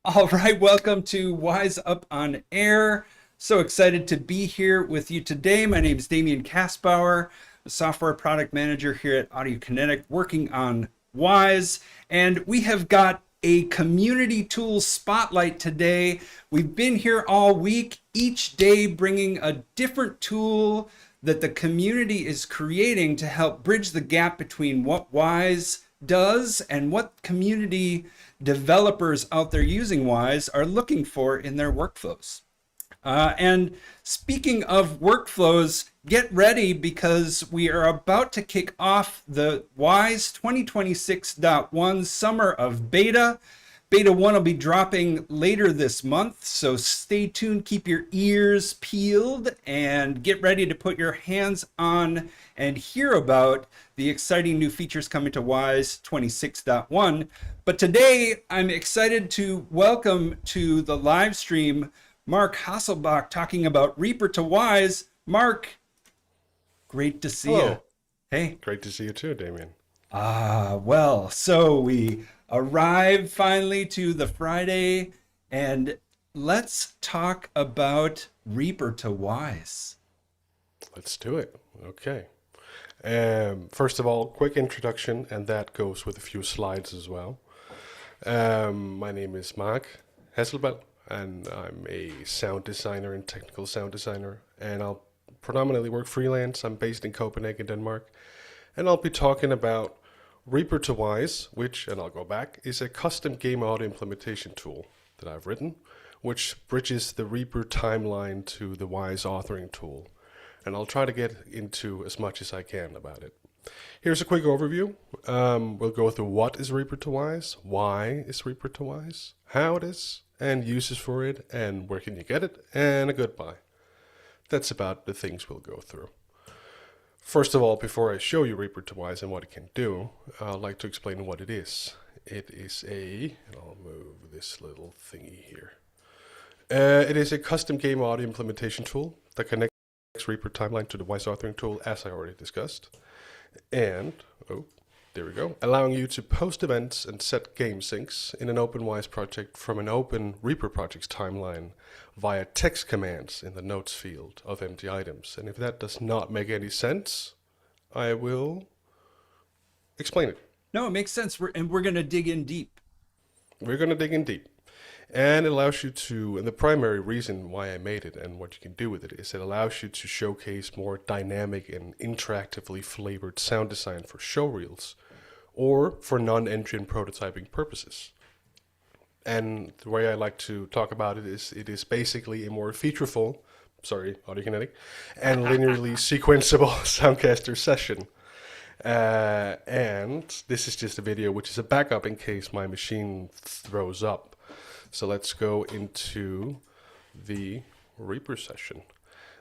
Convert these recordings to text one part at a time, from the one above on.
All right, welcome to Wise Up on Air. So excited to be here with you today. My name is Damian Kaspauer, a software product manager here at Audiokinetic, working on Wise. And we have got a community tools spotlight today. We've been here all week, each day bringing a different tool that the community is creating to help bridge the gap between what Wise does and what community developers out there using Wise are looking for in their workflows. And speaking of workflows, get ready because we are about to kick off the Wise 2026.1 Summer of Beta. Beta 1 will be dropping later this month, so stay tuned, keep your ears peeled, and get ready to put your hands on and hear about the exciting new features coming to Wise 26.1. But today, I'm excited to welcome to the live stream Marc Hasselbalch talking about ReaperToWwise. Marc, great to see you. Hello. Hey. Great to see you too, Damien. Well, so we arrive finally to the Friday, and let's talk about ReaperToWwise. Let's do it. Okay. First of all, quick introduction, and that goes with a few slides as well. My name is Marc Hasselbalch, and I'm a sound designer and technical sound designer, and I'll predominantly work freelance. I'm based in Copenhagen, Denmark, and I'll be talking about ReaperToWwise, which, and I'll go back, is a custom game audio implementation tool that I've written, which bridges the Reaper timeline to the Wise authoring tool. And I'll try to get into as much as I can about it. Here's a quick overview. We'll go through what is ReaperToWwise, why is ReaperToWwise, how it is, and uses for it, and where can you get it, and a goodbye. That's about the things we'll go through. First of all, before I show you ReaperToWwise and what it can do, I'd like to explain what it is. It is I'll move this little thingy here. It is a custom game audio implementation tool that connects Reaper timeline to the Wise authoring tool, as I already discussed. And, there we go, allowing you to post events and set game syncs in an open Wise project from an open Reaper project's timeline via text commands in the notes field of empty items. And if that does not make any sense, I will explain it. No, it makes sense. We're going to dig in deep. We're going to dig in deep. And it allows you to, and the primary reason why I made it and what you can do with it is it allows you to showcase more dynamic and interactively flavored sound design for showreels or for non-engine prototyping purposes. And the way I like to talk about it is basically a more featureful, sorry, Audiokinetic, and linearly sequenceable Soundcaster session. And this is just a video which is a backup in case my machine throws up. So let's go into the Reaper session.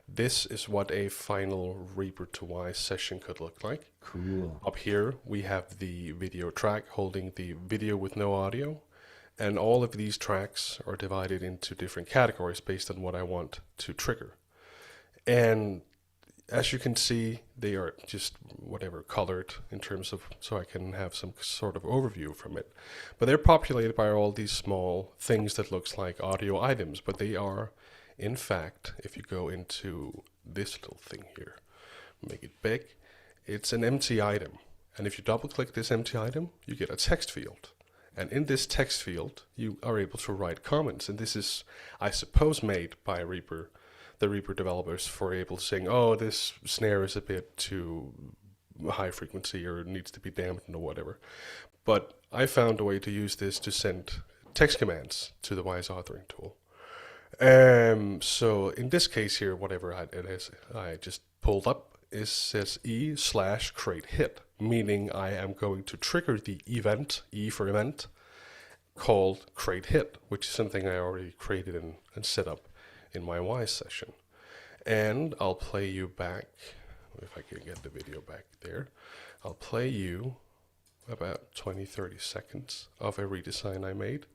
This is what a final ReaperToWwise session could look like. Cool. Up here we have the video track holding the video with no audio. And all of these tracks are divided into different categories based on what I want to trigger. And as you can see, they are just whatever colored in terms of, so I can have some sort of overview from it. But they're populated by all these small things that looks like audio items, but they are, in fact, if you go into this little thing here, make it big, it's an empty item. And if you double click this empty item, you get a text field. And in this text field, you are able to write comments. And this is, I suppose, made by the Reaper developers for able to saying, oh, this snare is a bit too high frequency or needs to be dampened or whatever. But I found a way to use this to send text commands to the Wise authoring tool. So in this case here, whatever it is I just pulled up says e/create hit, meaning I am going to trigger the event, E for event, called create hit, which is something I already created and set up in my Wise session. And I'll play you back, if I can get the video back there, I'll play you about 20-30 seconds of a redesign I made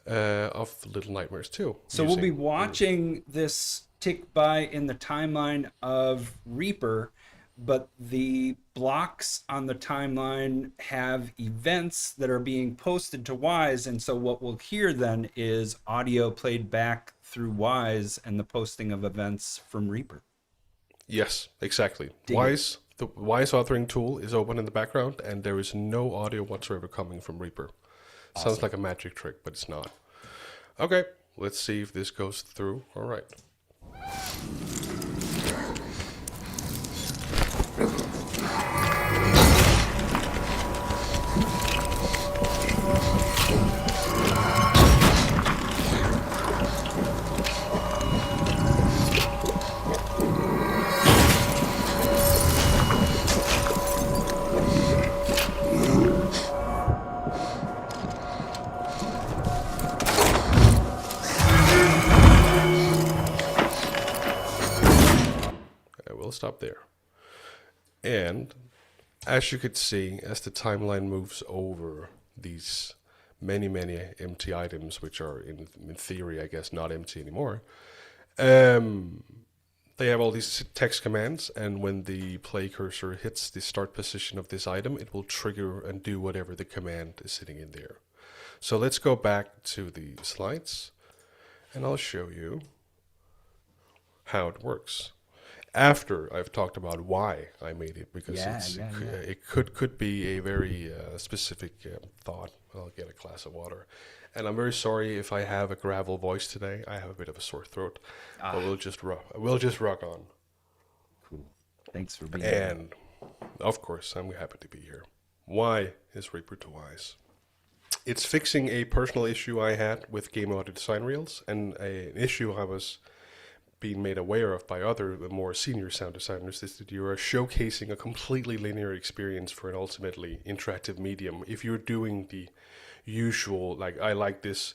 of Little Nightmares 2. So we'll be watching this tick by in the timeline of Reaper. but the blocks on the timeline have events that are being posted to Wwise. And so what we'll hear then is audio played back through Wwise and the posting of events from Reaper. Yes, exactly. Dig it. The Wise authoring tool is open in the background, and there is no audio whatsoever coming from Reaper. Sounds Awesome. like a magic trick, but it's not. Okay, let's see if this goes through. All right. I will stop there. And as you could see, as the timeline moves over these many empty items, which are in theory, I guess, not empty anymore, um, they have all these text commands, and when the play cursor hits the start position of this item, it will trigger and do whatever the command is sitting in there. So let's go back to the slides, and I'll show you how it works. After I've talked about why I made it, because it could be a very specific thought. I'll get a glass of water, and I'm very sorry if I have a gravel voice today. I have a bit of a sore throat, but we'll just rock on. Cool. Thanks for being here. And of course, I'm happy to be here. Why is ReaperToWwise? It's fixing a personal issue I had with game audio design reels, and an issue I was being made aware of by other more senior sound designers, is that you are showcasing a completely linear experience for an ultimately interactive medium. If you're doing the usual, like, I like this,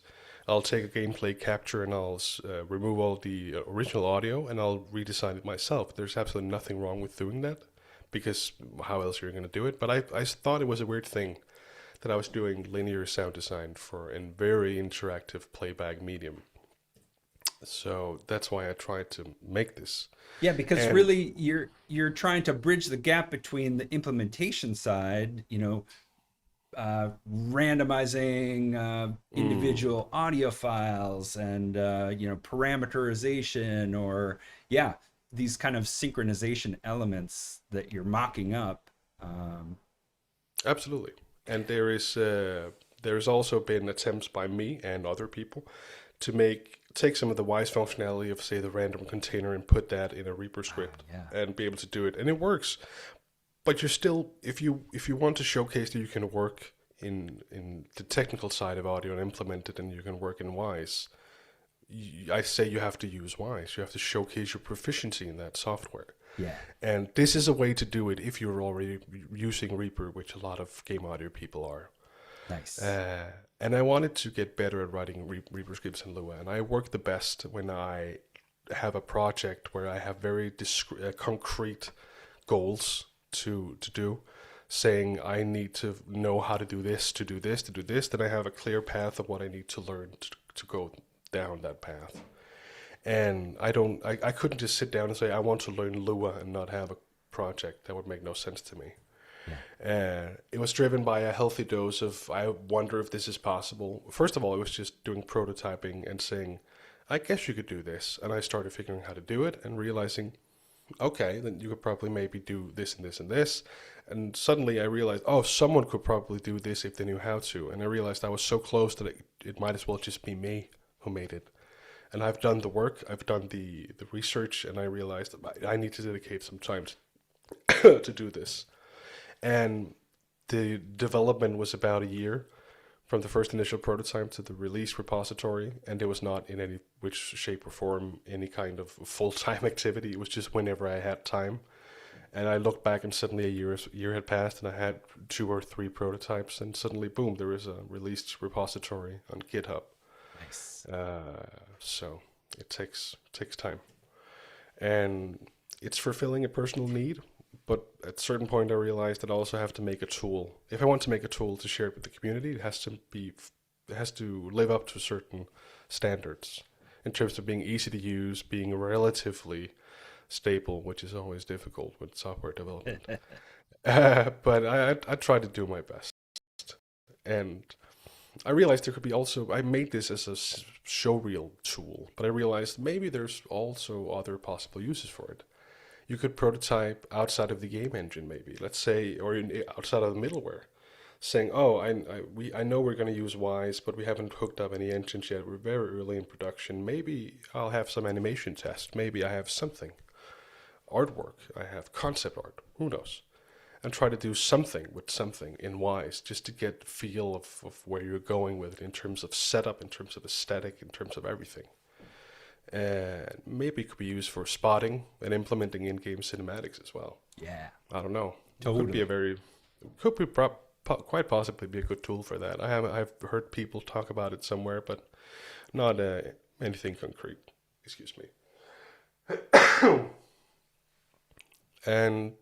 I'll take a gameplay capture and I'll remove all the original audio and I'll redesign it myself. There's absolutely nothing wrong with doing that, because how else are you going to do it? But I thought it was a weird thing that I was doing linear sound design for a very interactive playback medium. So that's why I tried to make this. Yeah, because And really you're trying to bridge the gap between the implementation side, randomizing individual audio files and parameterization, or these kind of synchronization elements that you're mocking up. absolutely. And there's also been attempts by me and other people to take some of the Wwise functionality of, say, the random container and put that in a Reaper script and be able to do it, and it works. But you're still, if you want to showcase that you can work in the technical side of audio and implement it, and you can work in Wwise, I say you have to use Wwise. You have to showcase your proficiency in that software. Yeah. And this is a way to do it if you're already using Reaper, which a lot of game audio people are. Nice. And I wanted to get better at writing Reaper scripts in Lua. And I work the best when I have a project where I have very concrete goals to do, saying I need to know how to do this, to do this, to do this. Then I have a clear path of what I need to learn to go down that path. And I couldn't just sit down and say I want to learn Lua and not have a project. That would make no sense to me. It was driven by a healthy dose of, I wonder if this is possible. First of all, it was just doing prototyping and saying, I guess you could do this. And I started figuring how to do it and realizing, okay, then you could probably maybe do this and this and this. And suddenly I realized, oh, someone could probably do this if they knew how to. And I realized I was so close that it might as well just be me who made it. And I've done the work, I've done the research, and I realized I need to dedicate some time to do this. And the development was about a year from the first initial prototype to the release repository, and it was not in any which shape or form any kind of full-time activity. It was just whenever I had time. And I looked back, and suddenly a year had passed, and I had 2 or 3 prototypes, and suddenly, boom, there was a released repository on GitHub. Nice. So it takes time, and it's fulfilling a personal need. But at a certain point, I realized that I also have to make a tool. If I want to make a tool to share it with the community, it has to live up to certain standards in terms of being easy to use, being relatively stable, which is always difficult with software development. But I try to do my best. And I realized there could be also, I made this as a showreel tool, but I realized maybe there's also other possible uses for it. You could prototype outside of the game engine, maybe, let's say, or outside of the middleware, saying, "Oh, I know we're going to use Wise, but we haven't hooked up any engines yet. We're very early in production. Maybe I'll have some animation test. Maybe I have something, artwork. I have concept art. Who knows?" And try to do something with something in Wise, just to get the feel of where you're going with it in terms of setup, in terms of aesthetic, in terms of everything. And maybe it could be used for spotting and implementing in-game cinematics as well. Yeah. I don't know. Totally. Could be quite possibly be a good tool for that. I've heard people talk about it somewhere, but not anything concrete. Excuse me. And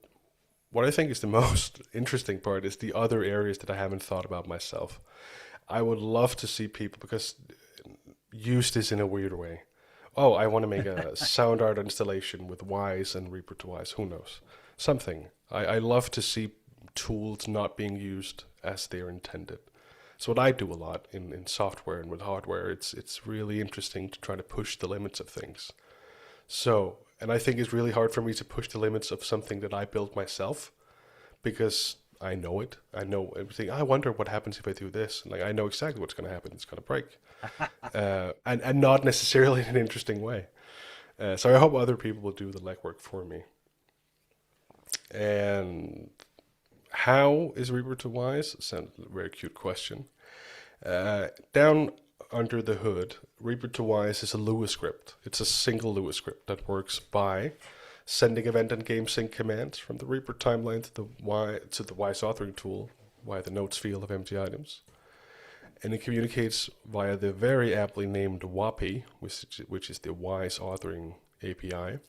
what I think is the most interesting part is the other areas that I haven't thought about myself. I would love to see people use this in a weird way. Oh, I want to make a sound art installation with Wise and ReaperToWwise. Who knows? Something. I love to see tools not being used as they're intended. So what I do a lot in software and with hardware, it's really interesting to try to push the limits of things. So, and I think it's really hard for me to push the limits of something that I built myself, because I know it. I know everything. I wonder what happens if I do this. Like, I know exactly what's going to happen. It's going to break. And not necessarily in an interesting way. So I hope other people will do the legwork for me. And how is ReaperToWwise? Sounds a very cute question. Down under the hood, ReaperToWwise is a Lua script. It's a single Lua script that works by sending event and game sync commands from the Reaper timeline to the Wise authoring tool via the notes field of empty items. And it communicates via the very aptly named WAPI, which is the Wise authoring API.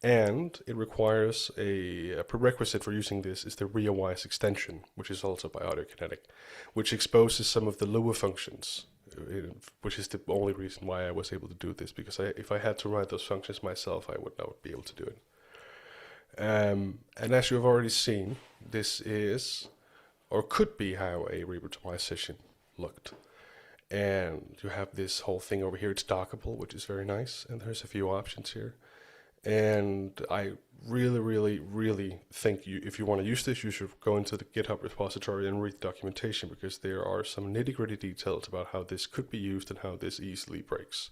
And it requires a prerequisite for using this is the ReaWise extension, which is also by Audiokinetic, which exposes some of the Lua functions, which is the only reason why I was able to do this, because if I had to write those functions myself, I would not be able to do it. And as you have already seen, this is, or could be, how a ReaperToWwise session looked. And you have this whole thing over here. It's dockable, which is very nice, and there's a few options here. And I really, really, really think if you want to use this, you should go into the GitHub repository and read the documentation, because there are some nitty-gritty details about how this could be used and how this easily breaks.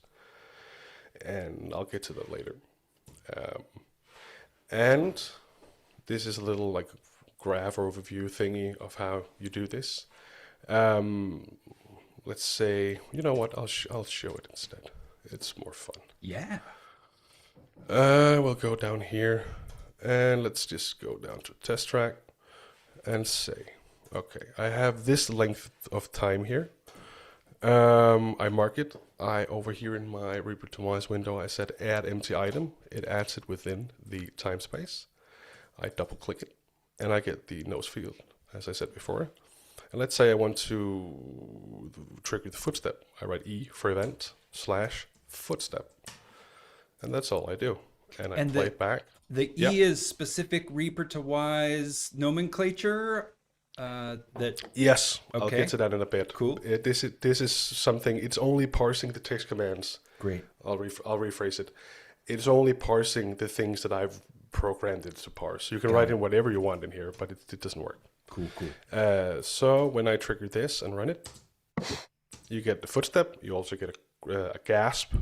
And I'll get to that later. And this is a little like graph overview thingy of how you do this. Let's say, you know what? I'll show it instead. It's more fun. Yeah. We'll go down here, and let's just go down to test track and say, okay, I have this length of time here. I mark it. Over here in my ReaperToWwise window, I said add empty item. It adds it within the time space. I double click it, and I get the nose field, as I said before. And let's say I want to trigger the footstep. I write E for event / footstep. And that's all I do. And I play it back. The E is specific ReaperToWwise nomenclature. Yes, okay. I'll get to that in a bit. Cool. This is something. It's only parsing the text commands. Great. I'll rephrase it. It's only parsing the things that I've programmed it to parse. You can write in whatever you want in here, but it doesn't work. Cool. So when I trigger this and run it, you get the footstep. You also get a gasp,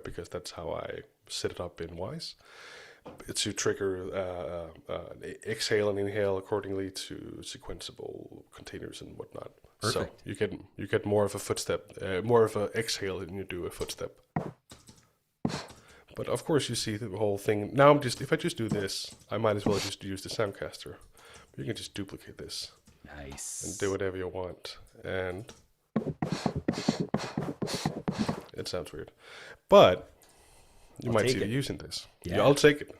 because that's how I set it up in Wise. It's to trigger exhale and inhale accordingly to sequenceable containers and whatnot. Perfect. So you get more of a footstep, more of a exhale than you do a footstep. But of course you see the whole thing. Now if I just do this, I might as well just use the Soundcaster. You can just duplicate this. Nice. And do whatever you want. And it sounds weird. But you might see me using this. Yeah. I'll take it.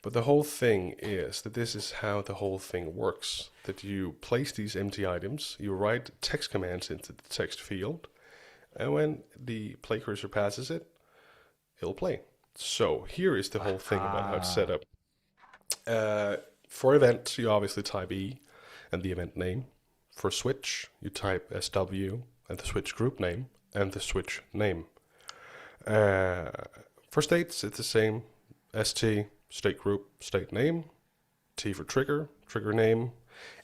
But the whole thing is that this is how the whole thing works. That you place these empty items, you write text commands into the text field, and when the play cursor passes it, it'll play. So here is the whole thing about how it's set up. For event, you obviously type E and the event name. For switch, you type SW and the switch group name and the switch name. Uh, for states, it's the same. ST, state group, state name. T for trigger, trigger name.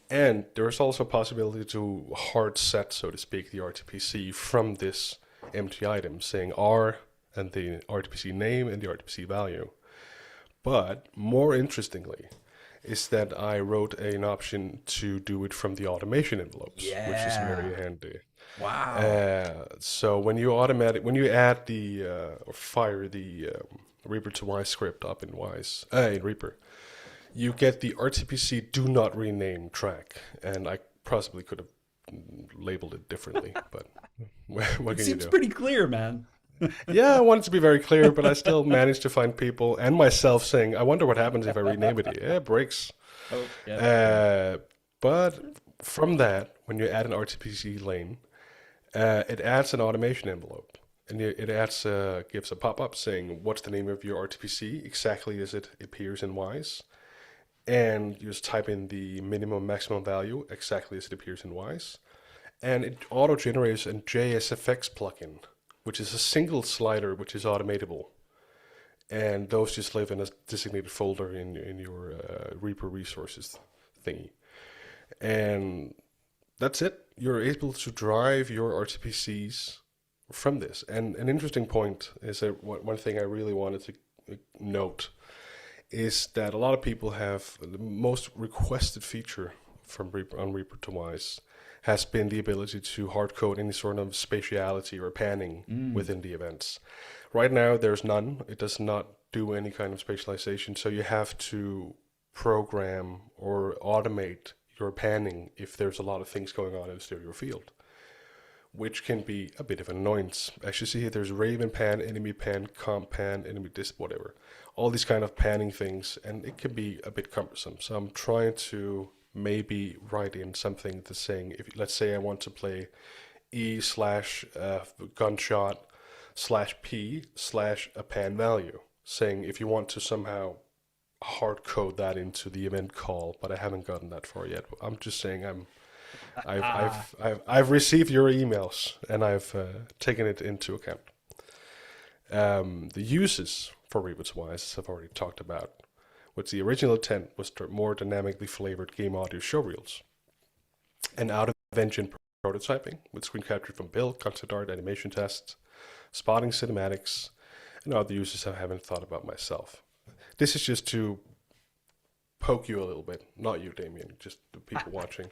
And there's also a possibility to hard set, so to speak, the RTPC from this empty item, saying R and the RTPC name and the RTPC value. But more interestingly, is that I wrote an option to do it from the automation envelopes, which is very handy. Wow. So when you add the or fire the ReaperToWwise script up in Reaper, you get the RTPC do not rename track, and I possibly could have labeled it differently, but what It can you seems do? pretty clear, man. Yeah, I want it to be very clear, but I still managed to find people and myself saying, I wonder what happens if I rename it. Yeah, it breaks. Oh, yeah. Uh, but from that, when you add an RTPC lane, it adds an automation envelope. And it adds gives a pop-up saying, what's the name of your RTPC, exactly as it appears in Wise. And you just type in the minimum maximum value, exactly as it appears in Wise. And it auto-generates a JSFX plugin, which is a single slider which is automatable. And those just live in a designated folder in your Reaper resources thingy. And that's it. You're able to drive your RTPCs from this. And an interesting point is that one thing I really wanted to note is that a lot of people have the most requested feature from Reaper on ReaperToWwise has been the ability to hard code any sort of spatiality or panning within the events. Right now, there's none. It does not do any kind of spatialization, so you have to program or automate your panning if there's a lot of things going on in the stereo field, which can be a bit of an annoyance. As you see here, there's Raven pan, enemy pan, comp pan, enemy disc, whatever. All these kind of panning things, and it can be a bit cumbersome. So I'm trying to maybe write in something that's saying, if let's say I want to play E slash gunshot slash P slash a pan value, saying if you want to somehow hard code that into the event call, but I haven't gotten that far yet. I'm just saying I've received your emails and I've taken it into account. The uses for ReaperToWwise I've already talked about, which the original intent was more dynamically flavored game audio showreels and out-of-engine prototyping with screen capture from build, concept art, animation tests, spotting cinematics, and other uses I haven't thought about myself. This is just to poke you a little bit, not you, Damien, just the people watching,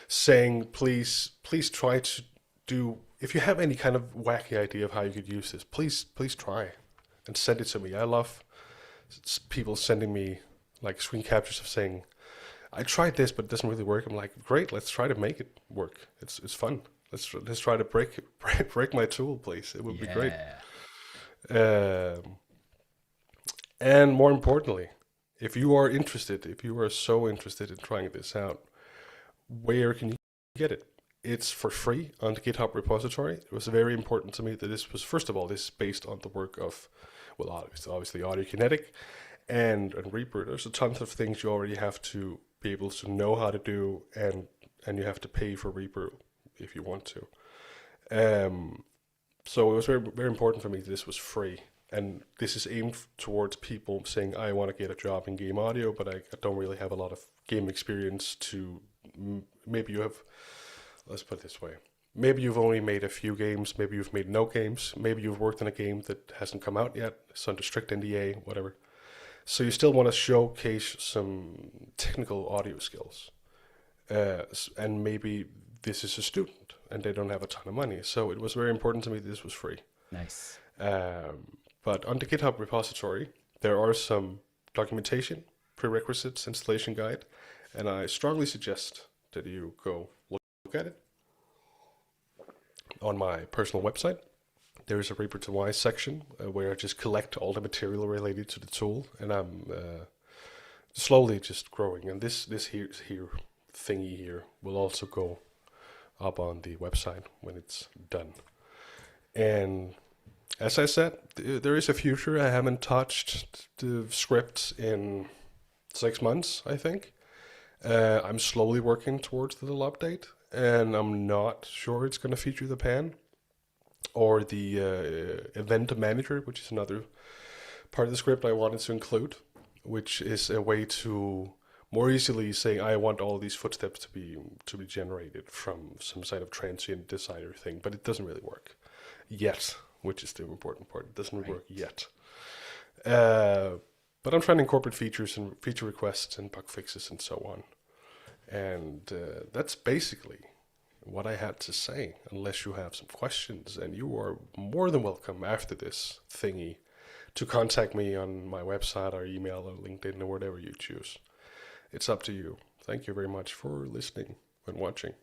saying please try to do. If you have any kind of wacky idea of how you could use this, please try and send it to me. I love people sending me like screen captures of saying, I tried this but it doesn't really work. I'm like, great, let's try to make it work. It's fun. Let's try to break my tool, please. It would be great. And more importantly, if you are interested, if you are so interested in trying this out, where can you get it? It's for free on the GitHub repository. It was very important to me that this was, first of all, this is based on the work of, well, obviously Audiokinetic and Reaper. There's a ton of things you already have to be able to know how to do, and you have to pay for Reaper if you want to. So it was very, very important for me that this was free. And this is aimed towards people saying, I want to get a job in game audio, but I don't really have a lot of game experience to, maybe you have, let's put it this way. Maybe you've only made a few games, maybe you've made no games, maybe you've worked on a game that hasn't come out yet, it's under strict NDA, whatever. So you still want to showcase some technical audio skills. And maybe this is a student and they don't have a ton of money. So it was very important to me that this was free. Nice. But on the GitHub repository, there are some documentation, prerequisites, installation guide, and I strongly suggest that you go look at it. On my personal website, there is a ReaperToWwise section where I just collect all the material related to the tool, and I'm slowly just growing. And this here thingy here will also go up on the website when it's done. And As I said, there is a future. I haven't touched the script in 6 months, I think. I'm slowly working towards the little update, and I'm not sure it's going to feature the pan or the event manager, which is another part of the script I wanted to include, which is a way to more easily say I want all these footsteps to be generated from some sort of transient decider thing, but it doesn't really work yet, which is the important part. It doesn't work yet. But I'm trying to incorporate features and feature requests and bug fixes and so on. And that's basically what I had to say, unless you have some questions. And you are more than welcome after this thingy to contact me on my website or email or LinkedIn or whatever you choose. It's up to you. Thank you very much for listening and watching.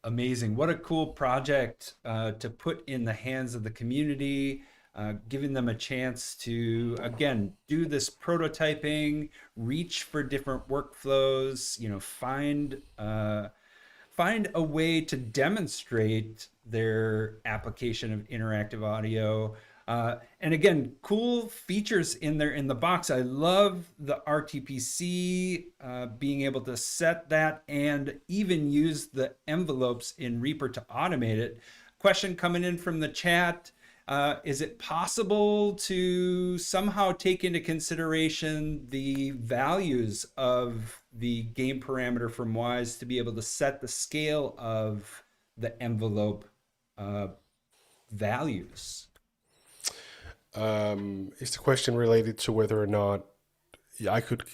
Amazing. What a cool project to put in the hands of the community, giving them a chance to, again, do this prototyping, reach for different workflows, find a way to demonstrate their application of interactive audio. And again, cool features in there in the box. I love the RTPC, being able to set that and even use the envelopes in Reaper to automate it. Question coming in from the chat. Is it possible to somehow take into consideration the values of the game parameter from Wwise to be able to set the scale of the envelope values? Is the question related to whether or not I could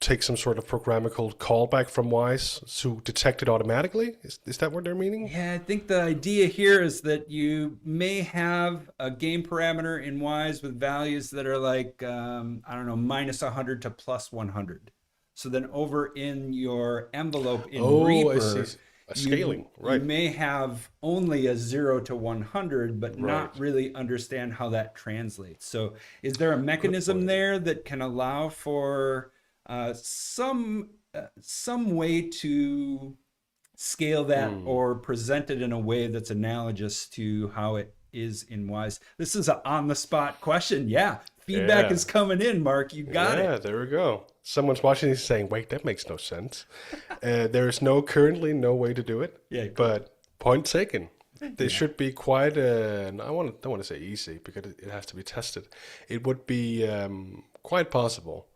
take some sort of programmable callback from Wwise to detect it automatically? Is that what they're meaning? Yeah, I think the idea here is that you may have a game parameter in Wwise with values that are like, I don't know, minus 100 to plus 100. So then over in your envelope in Reaper, I see. A scaling, right. You may have only a 0 to 100, but not really understand how that translates. So is there a mechanism there that can allow for some way to scale that or present it in a way that's analogous to how it is in Wwise? This is an on-the-spot question. Yeah, feedback is coming in, Mark. You got it. Yeah, there we go. Someone's watching this saying, wait, that makes no sense. There is currently no way to do it. Yeah, cool. But point taken. They should be quite, I don't want to say easy because it has to be tested. It would be quite possible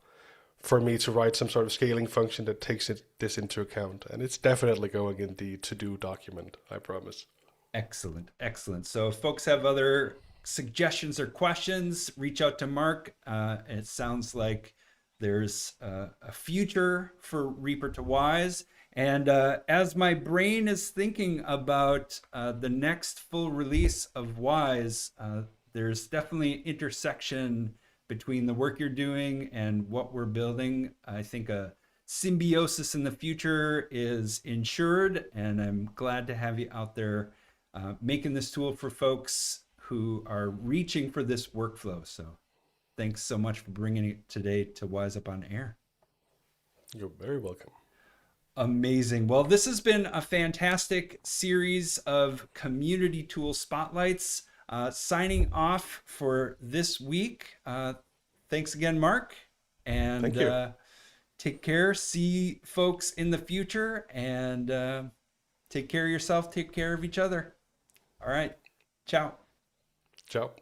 for me to write some sort of scaling function that takes this into account. And it's definitely going in the to-do document, I promise. Excellent, excellent. So if folks have other suggestions or questions, reach out to Mark. It sounds like there's a future for ReaperToWwise. And as my brain is thinking about the next full release of Wwise, there's definitely an intersection between the work you're doing and what we're building. I think a symbiosis in the future is ensured, and I'm glad to have you out there making this tool for folks who are reaching for this workflow. So thanks so much for bringing it today to Wwise Up on Air. You're very welcome. Amazing. Well, this has been a fantastic series of community tool spotlights. Signing off for this week. Thanks again, Mark. And thank you. Take care. See folks in the future, and take care of yourself. Take care of each other. All right. Ciao. Ciao.